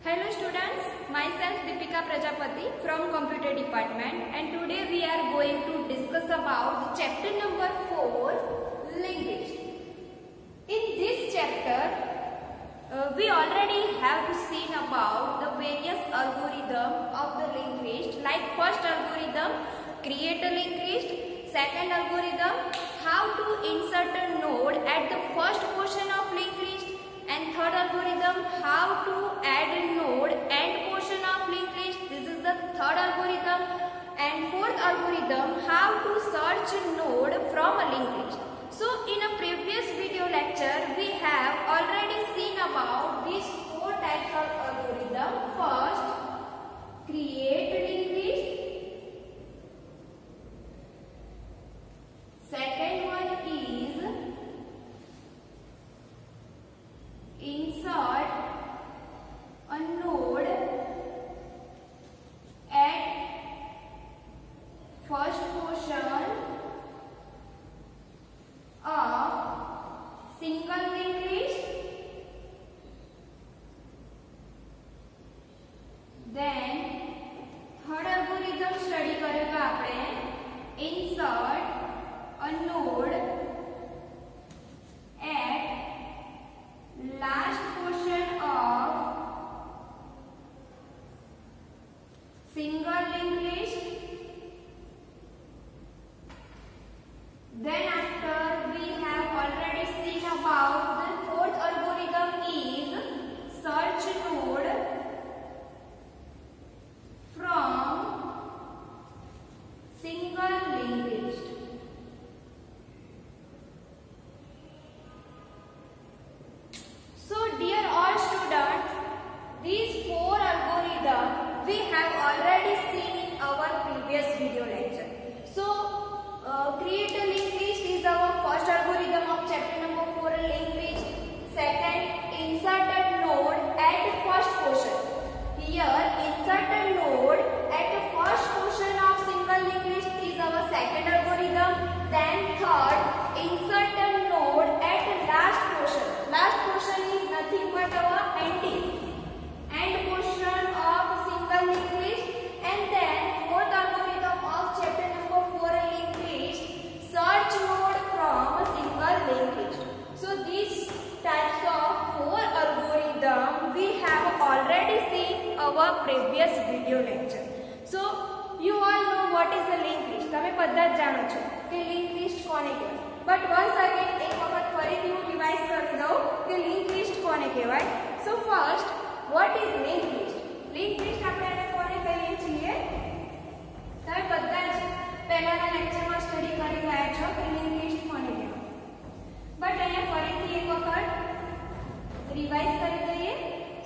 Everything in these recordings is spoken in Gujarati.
Hello students, myself Deepika Prajapati from Computer Department, and today we are going to discuss about chapter number 4, linked list. In this chapter, we already have seen about the various algorithms of the linked list, like first algorithm, create a linked list, second algorithm, how to insert a node at the first portion of linked list, and third algorithm, how to add a node end portion of linked list. This is the third algorithm. And fourth algorithm, how to search a node from a linked list. So in a previous video lecture, we have already seen about these four types of algorithm. First, create linked list. Second one is insert a node at first portion of single linked list. Then third algorithm study करेगा आपने, insert a node at last portion of single linked list. Then after we have already seen about the fourth algorithm is search node from single linked list. So dear all students, these four algorithms we have already seen in our previous video lecture. So create a linked list is our first algorithm of chapter number 4, linked list. Second, insert a node at first portion. Here insert a node at the first portion of single linked list is our second algorithm. Then third, insert a node at last portion. Last portion is nothing but our end portion of single linked list. And then fourth algorithm of chapter number 4, linked list, search node from a single linked list. So these types of four algorithms we have already seen our previous video lecture. So you all know what is a linked list. તમે બધા જ જાણો છો કે linked list કોને કહેવાય. But once again એક વખત ફરીથી હું રિવાઇઝ કરી દઉં કે linked list કોને કહેવાય. So first, what is linked list? Linked list આપણે એને કોને કહીએ છીએ? તમે બધા જ પહેલાના લેક્ચરમાં સ્ટડી કરી રહ્યા છો કે linked list કોને કહેવાય. બટ અહીંયા ફરીથી એક વખત રિવાઇઝ કરી દઈએ.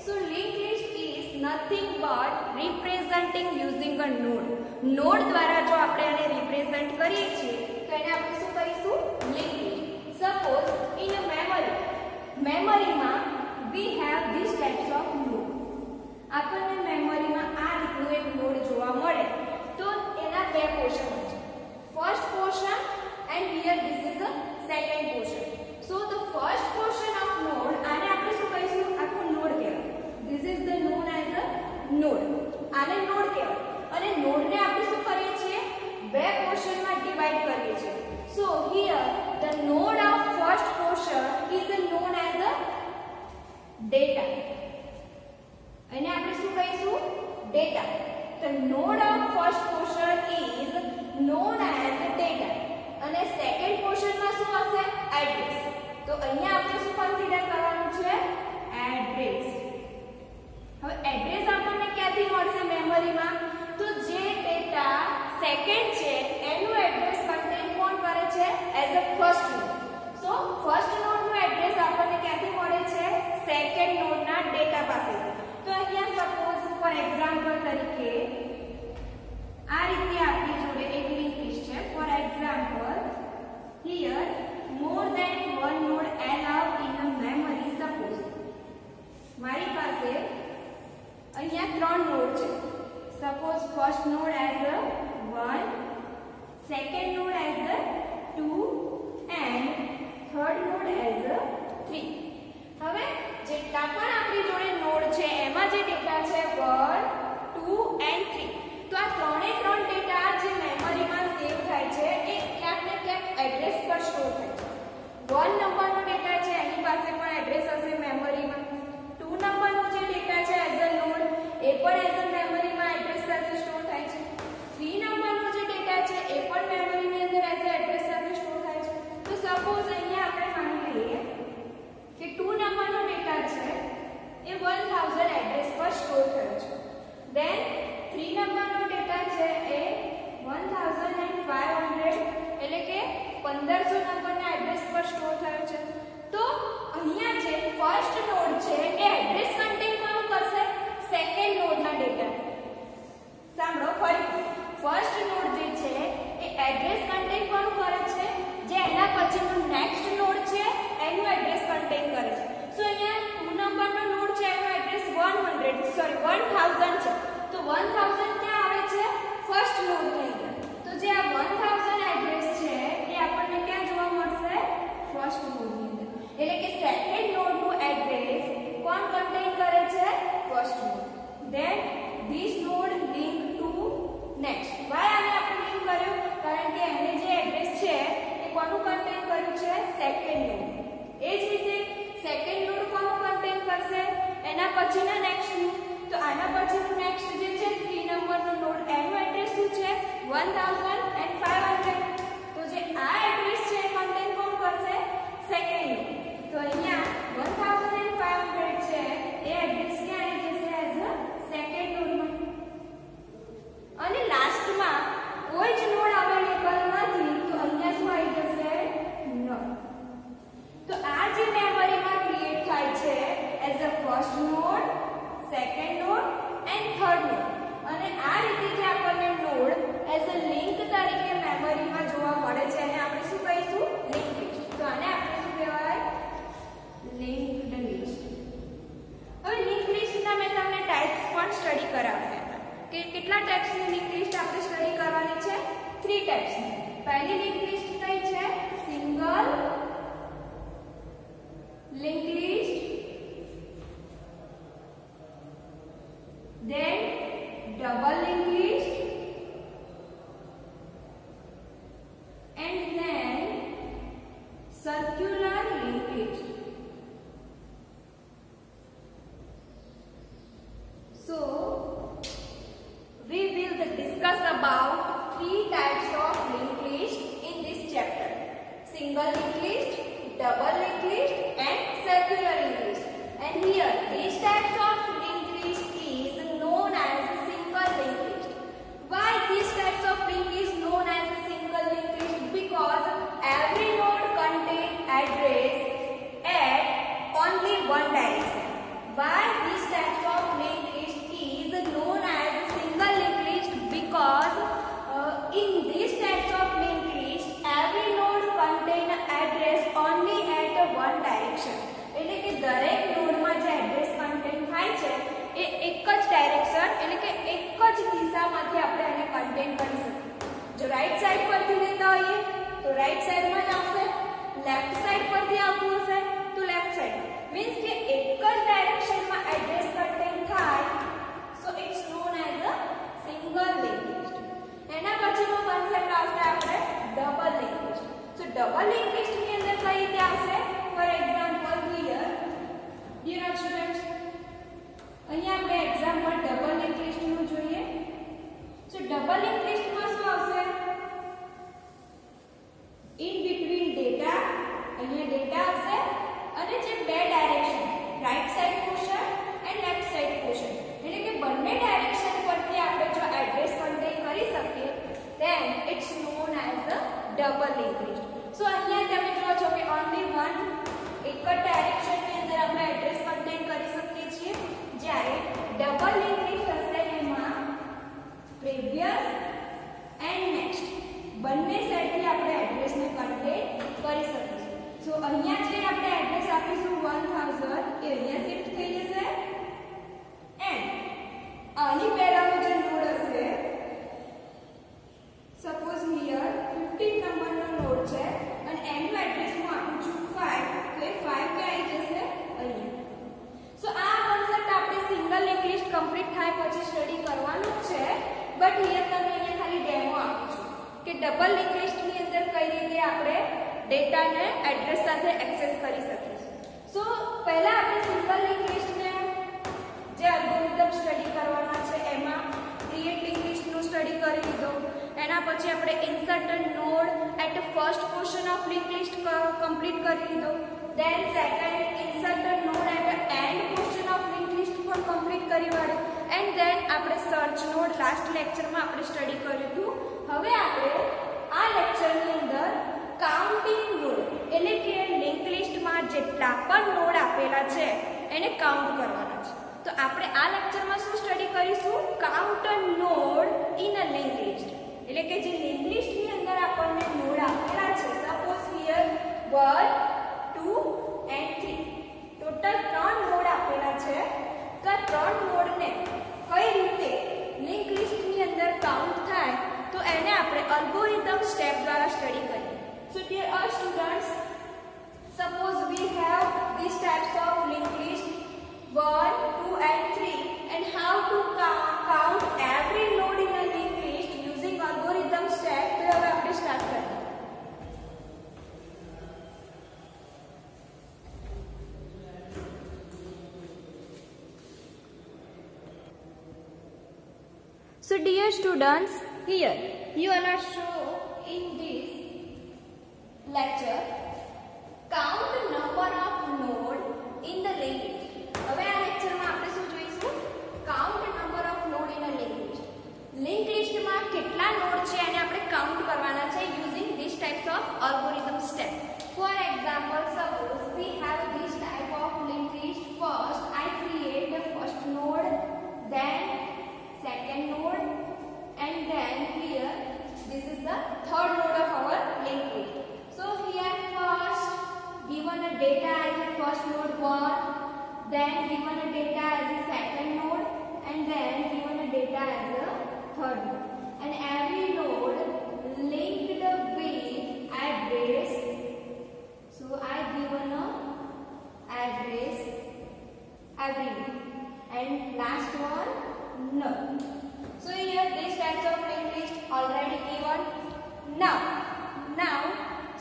So linked list is nothing but representing using a node. Node દ્વારા જો આપણે એને રિપ્રેઝન્ટ કરીએ છીએ તો એને આપણે શું કહીશું? Linked list. Suppose in a મેમરીમાં we have these types of node. આપણને મેમરીમાં આ રીતનું એક નોડ જોવા મળે તો એના બે પોર્શન છે. First portion and here this is the second portion. So the first portion of node આને આપણે શું કહીશું? આખું નોડ કહેવાય. This is the known as a node. આને નોડ કહેવાય. અને નોડને આપણે શું કરીએ છીએ? બે પોર્શનમાં ડિવાઇડ કરીએ છીએ. So here this node link to next. why આને આપણે લિંક કર્યું? કારણ કે એને જે એડ્રેસ છે એ કોનું કન્ટેન કર્યું છે? Second node. એ જ રીતે સેકન્ડ નોડ કોનું કન્ટેન કરશે? એના પછીના નેક્સ્ટનું. તો આના પછીનું નેક્સ્ટ જે છે 3 નંબરનો નોડ, એનું એડ્રેસ શું છે? 1500. તો જે આ એડ્રેસ છે એ કન્ટેન કોણ કરશે? Second node. તો અહીંયા 1500 છે એ એડ્રેસ ક્યાં આવી જશે? એઝ અ સેકન્ડ નોડમાં. અને લાસ્ટમાં કોઈ જ નોડ અવેલેબલ નથી તો અહીંયા શું આવી જશે? નલ. તો આ જે મેમરીમાં ક્રિએટ થાય છે as a first node, second node and third node. અને આ રીતે જે આપણને નોડ એઝ અ લિંક તરીકે મેમરીમાં જોવા મળે છે એને આપણે શું કહીશું? Link list. તો આને આપણે શું કહેવાય? Linked list. હવે લિંક લિસ્ટના મેં તમને ટાઈપ્સ પણ સ્ટડી કરાવ્યા હતા કે કેટલા ટાઈપ્સની લિંક લિસ્ટ આપણે સ્ટડી કરવાની છે? 3 ટાઈપ્સની. પહેલી લિંક લિસ્ટ કઈ છે? Single link list, then double linked list, and then circular linked list. So we will discuss about 3 types of linked list in this chapter: single linked list, double linked list and circular linked list. And here these types of linked list is known as a single linked list. Why these types of link is known as a single linked list? Because every node contains address at only one direction. Why these types of linked list is known as a single linked list? Because in these types of linked list every node contain address only at one direction. એટલે કે દરેક નોડમાં જે એડ્રેસ કન્ટેન થાય છે એ એક જ ડાયરેક્શન એટલે કે એક જ દિશામાંથી આપણે એને કન્ટેન કરી શકીએ. જો રાઈટ સાઈડ પરથી લેતા હોઈએ તો રાઈટ સાઈડમાં જ આવશે, લેફ્ટ સાઈડ પરથી આવતું હશે તો લેફ્ટ સાઈડ. મીન્સ કે એક જ ડાયરેક્શનમાં એડ્રેસ કન્ટેન થાય so it's known as a single link list. એના પછીનો કોન્સેપ્ટ આવશે આપણે double link list. So double link લિસ્ટની અંદર કઈ રીતે આવશે? For example here dear students, અહીંયા આપણે એક્ઝામ્પલ ડબલ લિંક લિસ્ટનું જોઈએ. સો ડબલ લિંક લિસ્ટમાં શું આવશે? ઇન બિટવીન ડેટા, અહીંયા ડેટા આવશે અને જે બે direction right side portion and left side portion એટલે કે બંને ડાયરેક્શન પરથી આપણે જો એડ્રેસ કન્ટેન કરી શકીએ then it's known as a double linked list. સો અહીંયા તમે જોવો છો કે only one એક જ ડાયરેક્શનની અંદર આપણે એડ્રેસ કન્ટેન કરી શકીએ છીએ, જ્યારે ડબલ લિંક લિસ્ટ હશે એમાં પ્રીવિયસ એન્ડ નેક્સ્ટ બંને સાઈડથી આપણે એડ્રેસને કન્ટેન કરી શકીશું. સો અહીંયા જે આપણે એડ્રેસ આપીશું 1000 એ અહીંયા શિફ્ટ થઈ જશે એન્ડ આની પહેલાનો જે નોડ હશે સપોઝ હિયર 15 નંબરનો નોડ છે અને એનું એડ્રેસ હું આપું છું 5 તો એ 5 કે આવી જશે અહીંયા. સો આ કોન્સેપ્ટ આપણે સિંગલ લિંક લિસ્ટ કમ્પ્લીટ થાય પછી સ્ટડી કરવાનું જ છે, બટ હિયર તમને અહીંયા ખાલી ડેમો આપું છું કે ડબલ લિંક લિસ્ટની અંદર કઈ રીતે આપણે ડેટાને એડ્રેસ સાથે એક્સેસ કરી શકીશું. સો પહેલા આપણે સિંગલ લિંક લિસ્ટને જે અલ્ગોરિધમ સ્ટડી કરવાના છે એમાં ક્રિએટ લિંક લિસ્ટનું સ્ટડી કરી લીધો. એના પછી આપણે insert node at first portion of link list complete કરી લીધો. Then second insert node at end portion of link list પણ કમ્પ્લીટ કરી વાળ્યું. એન્ડ દેન આપણે સર્ચ નોડ લાસ્ટ લેક્ચરમાં આપણે સ્ટડી કર્યું હતું. હવે આપણે આ લેક્ચરની અંદર કાઉન્ટિંગ નોડ એટલે કે લિંક લિસ્ટમાં જેટલા પણ નોડ આપેલા છે એને કાઉન્ટ કરવાના છે. તો આપણે આ લેક્ચરમાં શું સ્ટડી કરીશું? Count node in a link list એટલે કે જે લિંક લિસ્ટની અંદર આપણને નોડ આપેલા છે suppose here 1 2 and 3 total 3 node આપેલા છે. તો આ 3 નોડને કઈ રીતે લિંક લિસ્ટની અંદર કાઉન્ટ થાય તો એને આપણે અલ્ગોરિધમ સ્ટેપ દ્વારા સ્ટડી કરીએ. So dear students, suppose we have these types of linked list 1 2 and 3 and how to count So dear students, here you all are show in this lecture count number of node in the linked list. હવે આ લેક્ચર માં આપણે શું જોઈશું? count number of node in a linked list. linked list માં કેટલા નોડ છે એને આપણે કાઉન્ટ કરવાના છે using this types of algorithm step. For example, suppose we have this type of linked list. First I create the first node, then second node, and then here this is the third node of our linked list. So here first given a data as a first node 1, then given a data as a second node, and then given a data as a third node, and every node linked with address. So I given a address every node, and last one null. So here this types of linked list already given. Now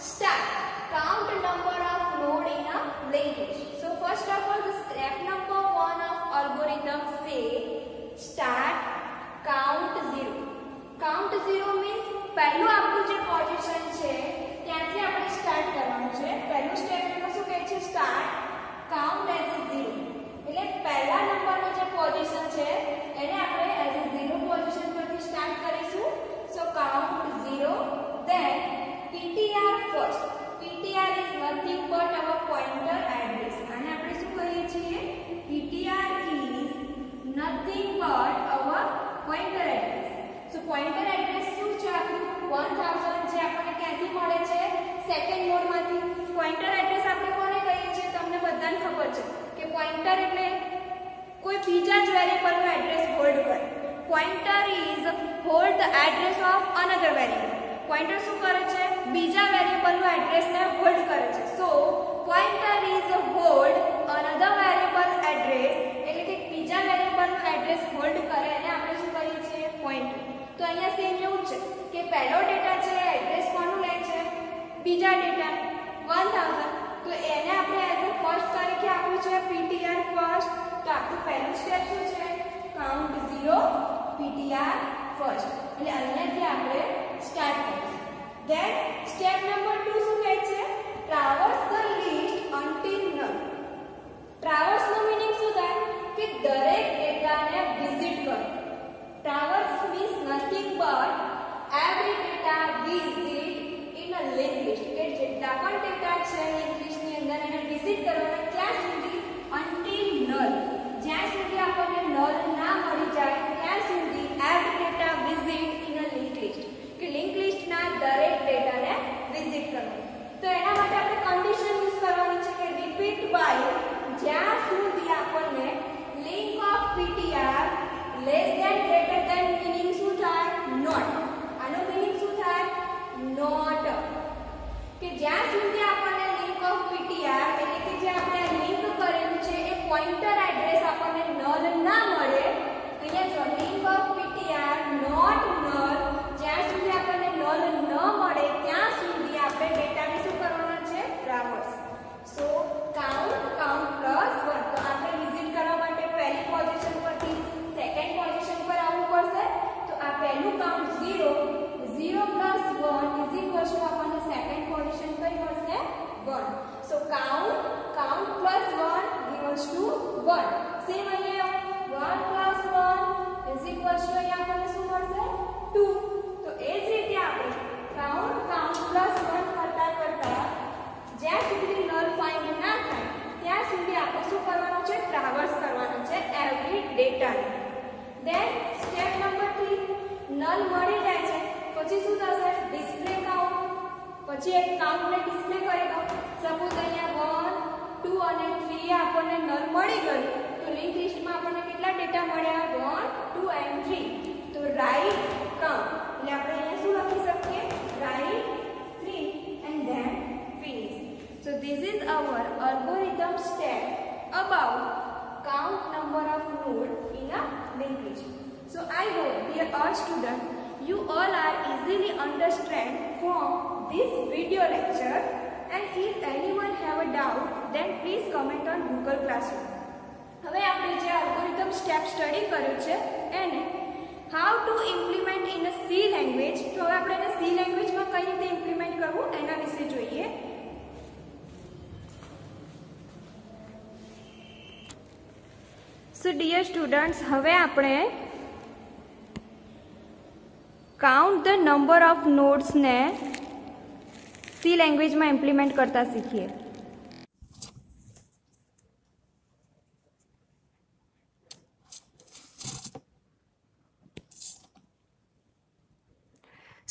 start count number of node in a linked list. So first of all, the step number 1 of algorithm say start count 0. Count 0 means પહેલું આપણું જે પોઝિશન છે ત્યાંથી આપણે સ્ટાર્ટ કરવાનું છે. પહેલું સ્ટેપ એમાં શું કહે છે? Start count as a 0. એટલે પહેલા નંબરનો જે પોઝિશન છે એને આપણે એઝ અ 0 પોઝિશન પરથી સ્ટાર્ટ કરીશું. સો count 0, then ptr first. ptr is nothing but our pointer address. આને આપણે શું કહીએ છીએ? ptr is nothing but our pointer address. So pointer address શું છે? આપણું 1000 જે આપણને ક્યાંથી મળે છે? સેકન્ડ નોડ માંથી. પોઇન્ટર એડ્રેસ આપણે કોને કહીએ છીએ? તમને બધાને ખબર છે કે પોઇન્ટર એટલે કોઈ બીજા જ વેરિયેબલનું એડ્રેસ હોલ્ડ કરે. Pointer is hold the address of another variable. Pointer શું કરે છે? બીજા વેરિયેબલનું એડ્રેસને હોલ્ડ કરે છે. So pointer is hold another variable address, એટલે કે બીજા વેરિયેબલનું એડ્રેસ હોલ્ડ કરે એને આપણે શું કહીએ છીએ? પોઇન્ટર. તો અહીંયા સેમ એવું છે કે પહેલો ડેટા છે એડ્રેસ કોનું લે છે? બીજા ડેટા 1000. તો એને આપણે એઝ અ ફર્સ્ટ તરીકે આપ્યું છે ptr ફર્સ્ટ. તો આપણું પહેલું સ્ટેપ શું છે? Count 0 ptr first. એટલે અહીંયાથી આપણે સ્ટાર્ટ કરીશું. ધેન સ્ટેપ નંબર 2 શું કહે છે? Traverse the list until null. Traverse નો મીનિંગ શું થાય? કે દરેક ડેટાને વિઝિટ કરો. Traverse means nothing but every data visit in a linked list. કે જેટલા પણ ડેટા છે linked list ની અંદર એને વિઝિટ કરવાના ક્યાં સુધી? until null. જ્યાં સુધી આપણને null ના મળી જાય ત્યાં સુધી every data visit in a linked list. કે linked list ના દરેક ડેટાને વિઝિટ કરવાનો. તો એના માટે આપણે કન્ડિશન યુઝ કરવાની છે કે repeat by જ્યાં સુધી આપણને link of ptr less than greater than meaning શું થાય? not. આનો મીનિંગ શું થાય? not. કે જ્યાં સુધી આપણને લિંક ઓફ ptr એટલે કે જે આપણે લિંક કરેલું છે એ પોઇન્ટર એડ્રેસ આપણને null ના મળે. અહીંયા જો link of ptr not null, જ્યાં સુધી આપણને null ન મળે ત્યાં સુધી આપણે ડેટાને શું કરવાનો છે? ટ્રાવર્સ. સો કાઉન્ટ પ્લસ 1. તો આપણે વિઝિટ કરવા માટે પહેલી પોઝિશન પરથી સેકન્ડ પોઝિશન પર આવવું પડશે. તો આ પહેલું count 0 plus 1 is equal to આપણને સેકન્ડ પોઝિશન કઈ મળશે? 1. So count plus 1 equals to 1. Same અહીંયા 1 પ્લસ 1 ઇઝ ઇક્વલ ટુ અહીંયા આપણને શું મળશે? 2. તો એ જ રીતે આપણે કાઉન્ટ પ્લસ 1 કરતા જ્યાં સુધી નલ ફાઇન્ડ ના થાય ત્યાં સુધી આપણે શું કરવાનું છે? ટ્રાવર્સ કરવાનું છે એવરી ડેટાને. ધેન સ્ટેપ નંબર 3, નલ મળી જાય છે પછી શું થશે? Display count. પછી એક કાઉન્ટને ડિસ્પ્લે કરી દો. સપોઝ અહીંયા 1 2 અને 3 આપણને નલ મળી ગયું. તો લિંક લિસ્ટમાં આપણને કેટલા ડેટા મળ્યા? 1 2 and 3. તો રાઇટ કાઉન્ટ. એટલે આપણે અહીંયા શું લખી શકીએ? Write 3 and then finish. So this is our algorithm step about count number of node in a linked list. So I hope dear all students you all are easily understand from this video lecture, and if anyone have a doubt then please comment on Google Classroom. હવે આપણે જે algorithm step study કર્યું છે એને how to implement in a C language. તો હવે આપણે એને સી લેંગ્વેજમાં કઈ રીતે ઇમ્પ્લિમેન્ટ કરવું એના વિશે જોઈએ. સો ડિયર સ્ટુડન્ટ્સ, હવે આપણે કાઉન્ટ ધ નંબર ઓફ નોડ્સને સી લેંગ્વેજમાં ઇમ્પ્લિમેન્ટ કરતા શીખીએ.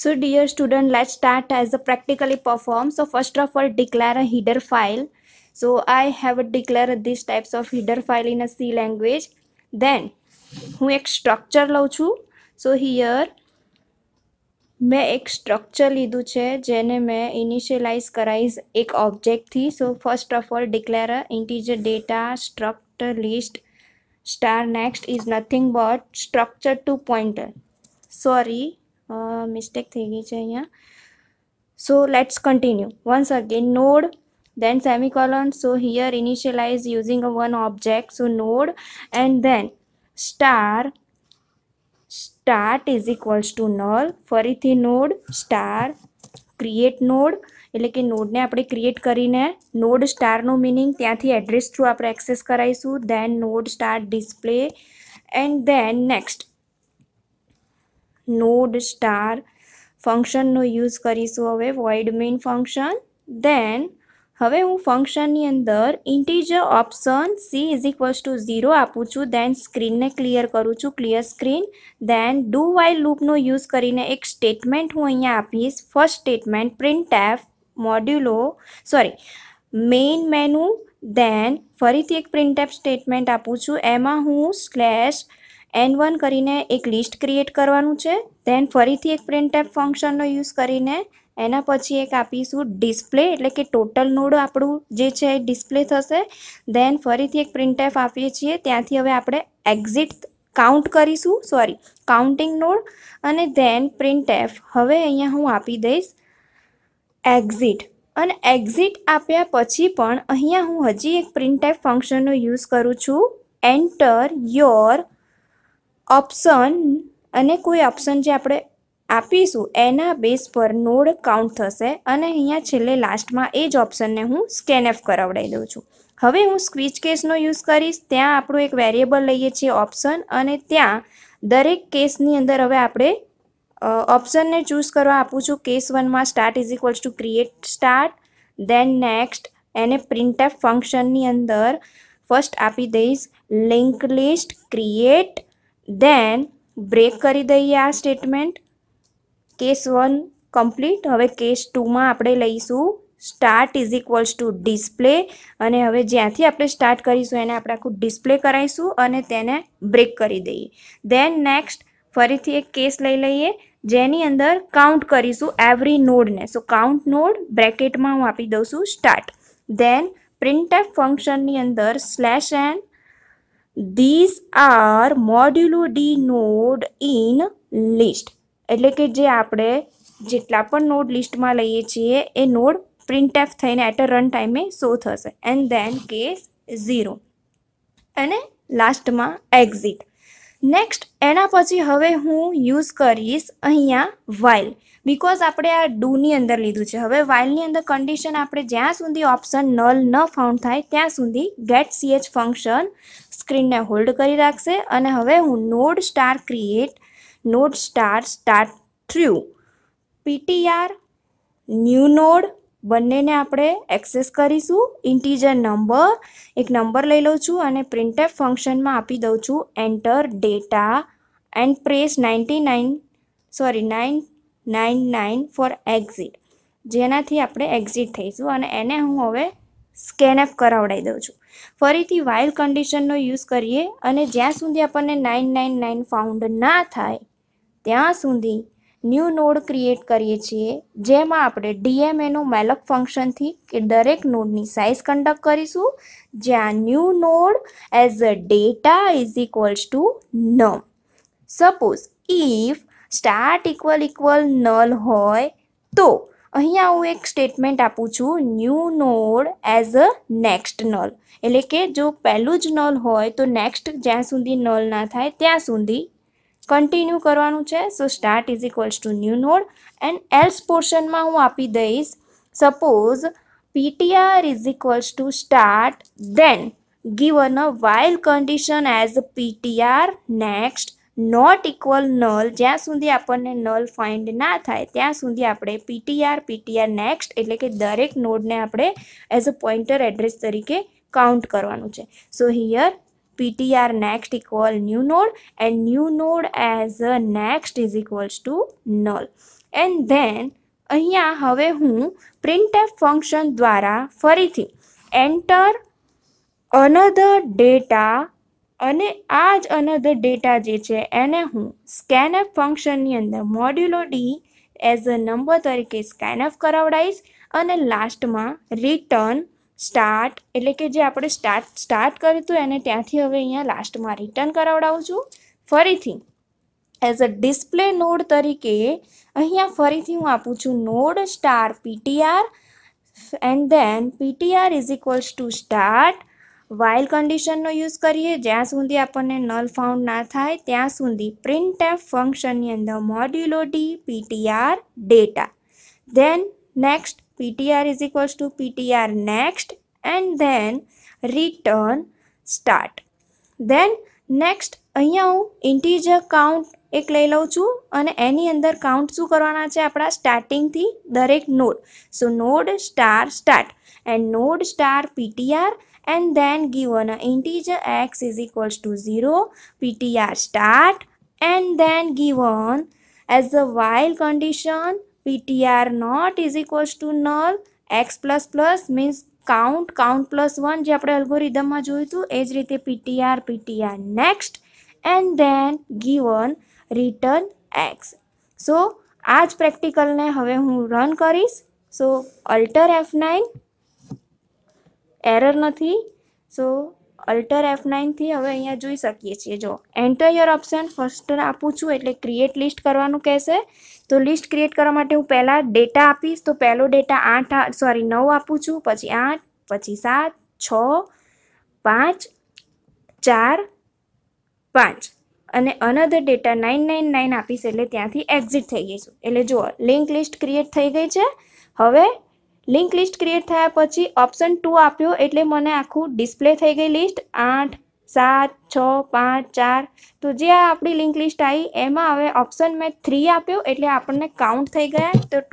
So dear student, let's start as a practically perform. So first of all, declare a header file. So I have declared these types of header file in a C language. Then હું એક સ્ટ્રક્ચર લઉં છું. So here મેં એક સ્ટ્રક્ચર લીધું છે જેને મેં ઇનિશિયલાઇઝ કરાવીશ એક ઓબ્જેક્ટથી. So first of all declare integer data struct list star next is nothing but structure to pointer. Sorry, mistake થઈ ગઈ છે અહીંયા. So let's continue once again. Node then semicolon. So here initialize using a one object, so node, and then start is equals to null. ફરીથી node star create node, એટલે કે નોડને આપણે ક્રિએટ કરીને નોડ સ્ટારનું મિનિંગ ત્યાંથી એડ્રેસ થ્રુ આપણે એક્સેસ કરાવીશું. Then node star display and then next node star ફંક્શનનો યુઝ કરીશું હવે, void main ફંક્શન. દેન હવે હું ફંક્શનની અંદર integer option c is equals to 0 આપું છું. દેન સ્ક્રીનને ક્લિયર કરું છું, clear screen. Then do while લૂપનો યુઝ કરીને એક સ્ટેટમેન્ટ હું અહીંયા આપીશ. First statement printf modulo main menu. Then ફરીથી એક printf સ્ટેટમેન્ટ આપું છું, એમાં હું /n1 કરીને એક લિસ્ટ ક્રિએટ કરવાનું છે. દેન ફરીથી એક printf ફંક્શનનો યુઝ કરીને એના પછી એક આપીશું ડિસ્પ્લે, એટલે કે ટોટલ નોડ આપણું જે છે એ ડિસ્પ્લે થશે. દેન ફરીથી એક printf આપીએ છીએ, ત્યાંથી હવે આપણે એક્ઝિટ કાઉન્ટ કરીશું, કાઉન્ટિંગ નોડ. અને દેન printf હવે અહીંયા હું આપી દઈશ એક્ઝિટ. અને એક્ઝિટ આપ્યા પછી પણ અહીંયા હું હજી એક printf ફંક્શનનો યુઝ કરું છું, એન્ટર યોર ઓપ્શન. અને કોઈ ઓપ્શન જે આપણે આપીશું એના બેઝ પર નોડ કાઉન્ટ થશે. અને અહીંયા છેલ્લે લાસ્ટમાં એ જ ઓપ્શનને હું સ્કેનએફ કરાવડાવી દઉં છું. હવે હું સ્વિચ કેસનો યુઝ કરીશ. ત્યાં આપણું એક વેરિયેબલ લઈએ છીએ ઓપ્શન, અને ત્યાં દરેક કેસની અંદર હવે આપણે ઓપ્શનને ચૂઝ કરવા આપું છું. કેસ 1માં start is equals to create start. Then next એને printf ફંક્શનની અંદર ફર્સ્ટ આપી દઈશ link list create. Then break કરી દઈએ આ સ્ટેટમેન્ટ. Case 1 complete. હવે કેસ 2માં આપણે લઈશું start is equals to display, અને હવે જ્યાંથી આપણે સ્ટાર્ટ કરીશું એને આપણે આખું ડિસ્પ્લે કરાવીશું અને તેને બ્રેક કરી દઈએ. દેન નેક્સ્ટ ફરીથી એક કેસ લઈ લઈએ જેની અંદર કાઉન્ટ કરીશું એવરી નોડને. સો કાઉન્ટ નોડ બ્રેકેટમાં હું આપી દઉં છું સ્ટાર્ટ. દેન printf ફંક્શનની અંદર /n these are મોડ્યુલો ડી નોડ ઇન લિસ્ટ, એટલે કે જે આપણે જેટલા પણ નોડ લિસ્ટમાં લઈએ છીએ એ નોડ printf થઈને એટ અ રન ટાઈમે શો થશે. એન્ડ દેન કેસ 0 અને લાસ્ટમાં એક્ઝિટ. નેક્સ્ટ એના પછી હવે હું યુઝ કરીશ અહીંયા વાઇલ, બિકોઝ આપણે આ ડુની અંદર લીધું છે. હવે વાઇલની અંદર કન્ડિશન આપણે જ્યાં સુધી ઓપ્શન નલ ન ફાઉન્ડ થાય ત્યાં સુધી ગેટ ch ફંક્શન સ્ક્રીનને હોલ્ડ કરી રાખશે. અને હવે હું node star create node star start through ptr new node બંનેને આપણે એક્સેસ કરીશું. ઇન્ટીજર નંબર એક નંબર લઈ લઉં છું અને printf ફંક્શનમાં આપી દઉં છું enter data and press 999 for exit, જેનાથી આપણે એક્ઝિટ થઈશું. અને એને હું હવે સ્કેનએફ કરાવડાવી દઉં છું. ફરીથી વાઇલ કન્ડિશનનો યુઝ કરીએ અને જ્યાં સુધી આપણને 999 ફાઉન્ડ ના થાય ત્યાં સુધી ન્યૂ નોડ ક્રિએટ કરીએ છીએ, જેમાં આપણે DMA મેલોક ફંક્શનથી કે દરેક નોડની સાઇઝ કન્ડક્ટ કરીશું, જ્યાં new node as a data is equals two num. Suppose if start equal null હોય તો અહીંયા હું એક સ્ટેટમેન્ટ આપું છું new node as a next null, એટલે કે જો પહેલું જ નલ હોય તો નેક્સ્ટ જ્યાં સુધી નલ ના થાય ત્યાં સુધી કન્ટિન્યુ કરવાનું છે. So start is equals to new node and else પોર્શનમાં હું આપી દઈશ suppose ptr is equals to start, then given a while condition as ptr next not equal null. જ્યાં સુધી આપણને નલ ફાઇન્ડ ના થાય ત્યાં સુધી આપણે ptr next એટલે કે દરેક નોડને આપણે એઝ અ પોઇન્ટર એડ્રેસ તરીકે કાઉન્ટ કરવાનું છે. સો here ptr next equal new node and new node as a next is equals to null. And then અહીંયા હવે હું printf ફંક્શન દ્વારા ફરીથી એન્ટર અનધર ડેટા અને આ જ અનધર ડેટા જે છે એને હું સ્કેનએફ ફંક્શનની અંદર મોડ્યુલો ડી એઝ અ નંબર તરીકે સ્કેનએફ કરાવડાવીશ અને લાસ્ટમાં રિટર્ન સ્ટાર્ટ એટલે કે જે આપણે સ્ટાર્ટ કર્યું હતું એને ત્યાંથી હવે અહીંયા લાસ્ટમાં રિટર્ન કરાવડાવું છું. ફરીથી એઝ અ ડિસ્પ્લે નોડ તરીકે અહીંયા ફરીથી હું આપું છું node star ptr and then ptr is equals to start. While કન્ડિશનનો યુઝ કરીએ જ્યાં સુધી આપણને નલ ફાઉન્ડ ના થાય ત્યાં સુધી printf ફંક્શનની અંદર મોડ્યુલો D ptr data, than next ptr is equals to ptr next and then return start. then next અહીંયા હું ઇન્ટીજર કાઉન્ટ એક લઈ લઉં છું અને એની અંદર કાઉન્ટ શું કરવાના છે આપણા સ્ટાર્ટિંગથી દરેક node. So node star start end node star ptr and then given a integer x is equals to 0 ptr start and then given as a while condition ptr not is equals to null x plus plus means count plus 1 જે આપણે અલ્ગોરિધમમાં જોયું હતું એ જ રીતે ptr next and then given return x. સો આ જ પ્રેક્ટિકલને હવે હું રન કરીશ. સો અલ્ટર F9 એરર નથી. સો અલ્ટર F9 થી હવે અહીંયા જોઈ શકીએ છીએ. જો એન્ટર યોર ઓપ્શન ફર્સ્ટ આપું છું એટલે ક્રિએટ લિસ્ટ કરવાનું કહેશે. તો લિસ્ટ ક્રિએટ કરવા માટે હું પહેલાં ડેટા આપીશ. તો પહેલો ડેટા 9 આપું છું, પછી 8, પછી 7, 6, 5, 4, 5 અને અનધર ડેટા 999 આપીશ એટલે ત્યાંથી એક્ઝિટ થઈ જઈશું. એટલે જુઓ લિંક લિસ્ટ ક્રિએટ થઈ ગઈ છે. હવે લિંક લિસ્ટ ક્રિએટ થયા પછી ઓપ્શન 2 આપ્યો એટલે મને આખું ડિસ્પ્લે થઈ ગઈ લિસ્ટ 8, 7, 6, 5, 4. તો જે આ આપણી લિંક લિસ્ટ આવી એમાં હવે ઓપ્શન મેં 3 આપ્યો એટલે આપણને કાઉન્ટ થઈ ગયા. તો